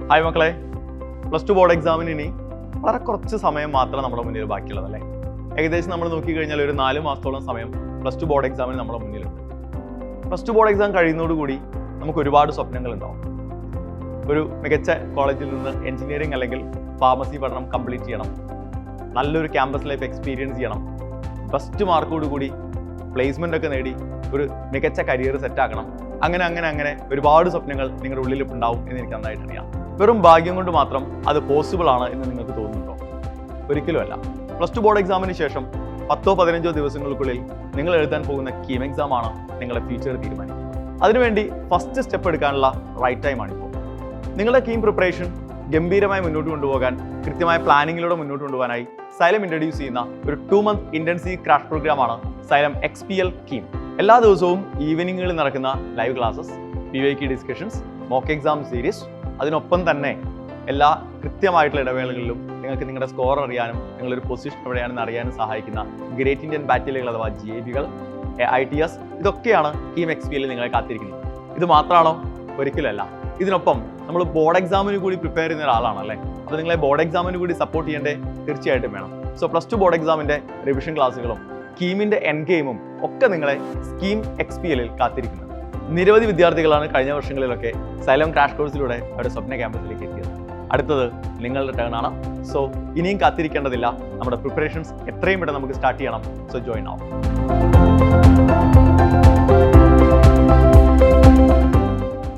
Hi മക്കളെ, +2 board എക്സാമിന് ഇനി വളരെ കുറച്ച് സമയം മാത്രം നമ്മുടെ മുന്നിൽ ബാക്കിയുള്ളതല്ലേ. ഏകദേശം നമ്മൾ നോക്കിക്കഴിഞ്ഞാൽ ഒരു 4 മാസത്തോളം സമയം +2 ബോർഡ് എക്സാമിന് നമ്മുടെ മുന്നിലുണ്ട്. +2 ബോർഡ് എക്സാം കഴിയുന്നതോടുകൂടി നമുക്ക് ഒരുപാട് സ്വപ്നങ്ങൾ ഉണ്ടാവും. ഒരു മികച്ച കോളേജിൽ നിന്ന് എഞ്ചിനീയറിംഗ് അല്ലെങ്കിൽ ഫാർമസി പഠനം കംപ്ലീറ്റ് ചെയ്യണം, നല്ലൊരു ക്യാമ്പസ് ലൈഫ് എക്സ്പീരിയൻസ് ചെയ്യണം, ബെസ്റ്റ് മാർക്കോടുകൂടി പ്ലേസ്മെൻ്റ് ഒക്കെ നേടി ഒരു മികച്ച കരിയർ സെറ്റാക്കണം. അങ്ങനെ ഒരുപാട് സ്വപ്നങ്ങൾ നിങ്ങളുടെ ഉള്ളിൽ ഉണ്ടാവും എന്ന് എനിക്ക് നന്നായിട്ട് അറിയാം. വെറും ഭാഗ്യം കൊണ്ട് മാത്രം അത് പോസിബിൾ ആണ് എന്ന് നിങ്ങൾക്ക് തോന്നുന്നുണ്ടോ? ഒരിക്കലുമല്ല. +2 ബോർഡ് എക്സാമിന് ശേഷം 10-15 ദിവസങ്ങൾക്കുള്ളിൽ നിങ്ങൾ എഴുതാൻ പോകുന്ന കീം എക്സാം ആണ് നിങ്ങളുടെ ഫ്യൂച്ചർ തീരുമാനിക്കുന്നത്. അതിനുവേണ്ടി ഫസ്റ്റ് സ്റ്റെപ്പ് എടുക്കാനുള്ള റൈറ്റ് ടൈമാണിപ്പോൾ. നിങ്ങളുടെ കീം പ്രിപ്പറേഷൻ ഗംഭീരമായി മുന്നോട്ട് കൊണ്ടുപോകാൻ, കൃത്യമായ പ്ലാനിങ്ങിലൂടെ മുന്നോട്ട് കൊണ്ടുപോകാനായി സൈലം ഇൻട്രൊഡ്യൂസ് ചെയ്യുന്ന ഒരു 2 മന്ത് ഇൻറ്റൻസീവ് ക്രാഷ് പ്രോഗ്രാമാണ് സൈലം XPL കീം. എല്ലാ ദിവസവും ഈവനിങ്ങുകളിൽ നടക്കുന്ന live classes, PYQ discussions, mock exam series, അതിനൊപ്പം തന്നെ എല്ലാ കൃത്യമായിട്ടുള്ള ഇടവേളകളിലും നിങ്ങൾക്ക് നിങ്ങളുടെ സ്കോർ അറിയാനും നിങ്ങളൊരു പൊസിഷൻ എവിടെയാണെന്ന് അറിയാനും സഹായിക്കുന്ന ഗ്രേറ്റ് ഇന്ത്യൻ ബാറ്റിലുകൾ അഥവാ GABകൾ, ITS, ഇതൊക്കെയാണ് കീം XPL നിങ്ങളെ കാത്തിരിക്കുന്നത്. ഇത് മാത്രമാണോ? ഒരിക്കലല്ല. ഇതിനൊപ്പം നമ്മൾ ബോർഡ് എക്സാമിന് കൂടി പ്രിപ്പയർ ചെയ്യുന്ന ഒരാളാണല്ലേ. അപ്പോൾ നിങ്ങളെ ബോർഡ് എക്സാമിന് കൂടി സപ്പോർട്ട് ചെയ്യേണ്ടേ തീർച്ചയായിട്ടും വേണം. സോ +2 ബോർഡ് എക്സാമിൻ്റെ റിവിഷൻ ക്ലാസ്സുകളും കീമിൻ്റെ എൻഡ് ഗെയിമും ഒക്കെ നിങ്ങളെ സ്കീം XPLൽ കാത്തിരിക്കുന്നത്. നിരവധി വിദ്യാർത്ഥികളാണ് കഴിഞ്ഞ വർഷങ്ങളിലൊക്കെ സൈലം ക്രാഷ് കോഴ്സിലൂടെ അവരുടെ സ്വപ്ന ക്യാമ്പസിലേക്ക് എത്തിയത്. അടുത്തത് നിങ്ങളുടെ ടേൺ ആണ്. സോ ഇനിയും കാത്തിരിക്കേണ്ടതില്ല. നമ്മുടെ പ്രിപ്പറേഷൻസ് എത്രയും പെട്ടെന്ന് നമുക്ക് സ്റ്റാർട്ട് ചെയ്യണം. സോ ജോയിൻ ആവും.